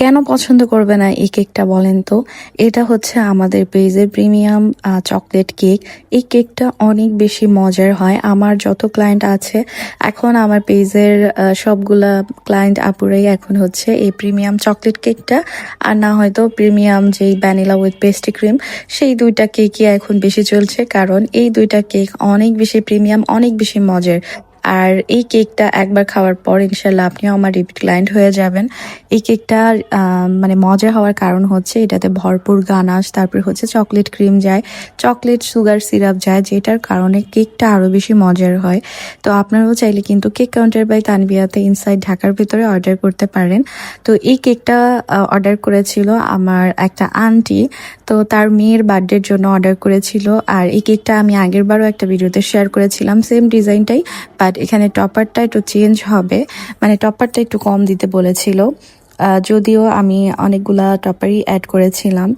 কেন পছন্দ করবে না এই কেকটা বলেন তো? এটা হচ্ছে আমাদের পেজের প্রিমিয়াম চকলেট কেক। এই কেকটা অনেক বেশি মজার হয়। আমার যত ক্লায়েন্ট আছে এখন আমার পেজের সবগুলা ক্লায়েন্ট আপুরাই এখন হচ্ছে এই প্রিমিয়াম চকলেট কেকটা আর না হয়তো প্রিমিয়াম যেই ভ্যানিলা উইথ পেস্ট্রি ক্রিম সেই দুইটা কেকই এখন বেশি চলছে, কারণ এই দুইটা কেক অনেক বেশি প্রিমিয়াম, অনেক বেশি মজার। আর এই কেকটা একবার খাওয়ার পর ইনশাল্লাহ আপনিও আমার রিপিট ক্লায়েন্ট হয়ে যাবেন। এই কেকটা মানে মজা হওয়ার কারণ হচ্ছে এটাতে ভরপুর গানাশ, তারপর হচ্ছে চকলেট ক্রিম যায়, চকলেট সুগার সিরাপ যায়, যেটার কারণে কেকটা আরো বেশি মজার হয়। তো আপনারাও চাইলে কিন্তু কেক কাউন্টার বাই তানবিয়াতে ইনসাইড ঢাকার ভিতরে অর্ডার করতে পারেন। তো এই কেকটা অর্ডার করেছিল আমার একটা আন্টি, তো তার মেয়ের বার্থডের জন্য অর্ডার করেছিল। আর এই কেকটা আমি আগের বারও একটা ভিডিওতে শেয়ার করেছিলাম, সেম ডিজাইনটাই, বাট এখানে টপারটা একটু চেঞ্জ হবে, মানে টপারটা একটু কম দিতে বলেছিল। যদিও আমি অনেকগুলা টপারই অ্যাড করেছিলাম,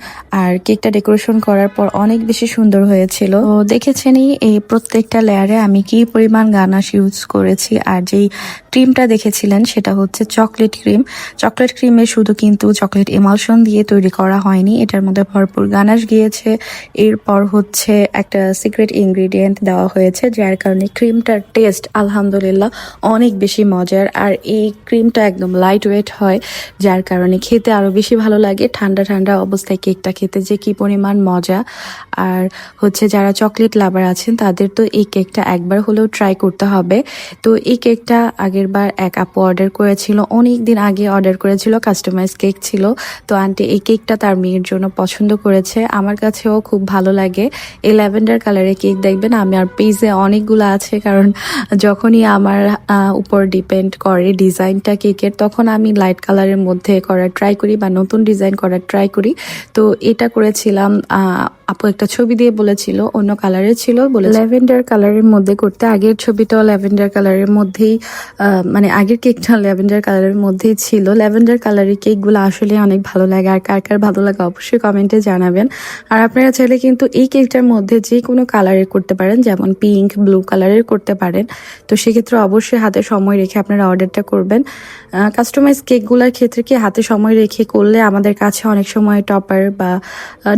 আর কেকটা ডেকোরেশন করার পর অনেক বেশি সুন্দর হয়েছিল। তো দেখেছেনই এই প্রত্যেকটা লেয়ারে আমি কি পরিমাণ গানাশ ইউজ করেছি। আর যেই ক্রিমটা দেখেছিলেন সেটা হচ্ছে চকলেট ক্রিম। চকলেট ক্রিমে শুধু কিন্তু চকলেট এমালশন দিয়ে তৈরি করা হয়নি, এটার মধ্যে ভরপুর গানাশ গিয়েছে। এরপর হচ্ছে একটা সিক্রেট ইনগ্রিডিয়েন্ট দেওয়া হয়েছে, যার কারণে ক্রিমটার টেস্ট আলহামদুলিল্লাহ অনেক বেশি মজার। আর এই ক্রিমটা একদম লাইট ওয়েট হয়, যার কারণে খেতে আরো বেশি ভালো লাগে। ঠান্ডা ঠান্ডা অবস্থায় কেকটা খেতে যে কি পরিমাণ মজা। আর হচ্ছে যারা চকলেট লাভার আছেন তাদের তো এই কেকটা একবার হলেও ট্রাই করতে হবে। তো এই কেকটা আগের বার এক আপু অর্ডার করেছিল, অনেক দিন আগে অর্ডার করেছিল, কাস্টমাইজ কেক ছিল। তো আন্টি এই কেকটা তার মেয়ের জন্য পছন্দ করেছে, আমার কাছেও খুব ভালো লাগে। এই ল্যাভেন্ডার কালারের কেক দেখবেন আমার পেজে অনেকগুলো আছে, কারণ যখনই আমার উপর ডিপেন্ড করে ডিজাইনটা কেকের, তখন আমি লাইট কালারের মধ্যে করার ট্রাই করি বা নতুন ডিজাইন করার ট্রাই করি। তো এটা করেছিলাম, আপু একটা ছবি দিয়ে বলেছিল অন্য কালারের ছিল, বলে ল্যাভেন্ডার কালারের মধ্যে করতে। আগের ছবিটাও ল্যাভেন্ডার কালারের মধ্যেই, মানে আগের কেকটা ল্যাভেন্ডার কালারের মধ্যেই ছিল। ল্যাভেন্ডার কালারের কেকগুলো আসলে অনেক ভালো লাগে, আর কার কার ভালো লাগে অবশ্যই কমেন্টে জানাবেন। আর আপনারা চাইলে কিন্তু এই কেকটার মধ্যে যে কোনো কালারের করতে পারেন, যেমন পিঙ্ক, ব্লু কালারের করতে পারেন। তো সেক্ষেত্রে অবশ্যই হাতে সময় রেখে আপনারা অর্ডারটা করবেন। কাস্টমাইজ কেকগুলোর ক্ষেত্রে কি হাতে সময় রেখে করলে আমাদের কাছে অনেক সময় টপার বা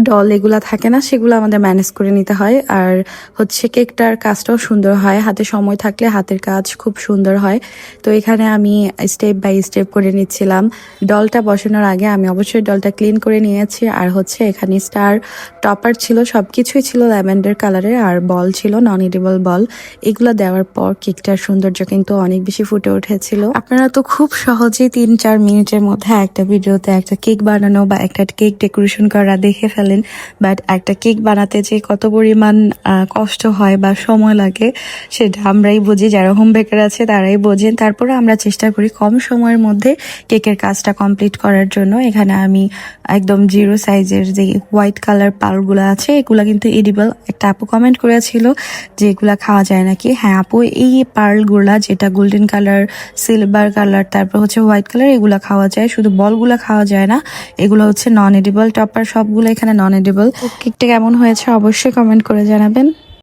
ডল এগুলা থাকে না, সেগুলো আমাদের ম্যানেজ করে নিতে হয়। আর হচ্ছে কেকটার কাজটাও সুন্দর হয়, হাতে সময় থাকলে হাতের কাজ খুব সুন্দর হয়। তো এখানে আমি স্টেপ বাই স্টেপ করে নিচ্ছিলাম। ডলটা বসানোর আগে আমি অবশ্যই ডলটা ক্লিন করে নিয়েছি। আর হচ্ছে এখানে স্টার টপার ছিল, সবকিছুই ছিল ল্যাভেন্ডার কালারের, আর বল ছিল নন এডিবল বল। এগুলো দেওয়ার পর কেকটার সৌন্দর্য কিন্তু অনেক বেশি ফুটে উঠেছিল। আপনারা তো খুব সহজেই 3-4 মিনিটের মধ্যে একটা ভিডিওতে একটা কেক বানানো বা একটা কেক ডেকোরেশন করা দেখে ফেলেন, বাট একটা কেক বানাতে যে কত পরিমাণ কষ্ট হয় বা সময় লাগে সেটা আমরাই বুঝি, যারা হোম বেকার আছে তারাই বোঝেন। তারপরে আমরা চেষ্টা করি কম সময়ের মধ্যে কেকের কাজটা কমপ্লিট করার জন্য। এখানে আমি একদম 0 সাইজের যে হোয়াইট কালার পালগুলো আছে এগুলা কিন্তু এডিবল। একটা আপু কমেন্ট করেছিল যে এগুলা খাওয়া যায় নাকি। হ্যাঁ আপু, এই পার্লগুলা যেটা গোল্ডেন কালার, সিলভার কালার, তারপর হচ্ছে হোয়াইট কালার, এগুলা খাওয়া যায়, শুধু বলগুলা খাওয়া যায় না। এগুলো হচ্ছে নন এডিবল টপার, সবগুলো এখানে নন এডিবল। কেকটা কেমন হয়েছে অবশ্যই কমেন্ট করে জানাবেন।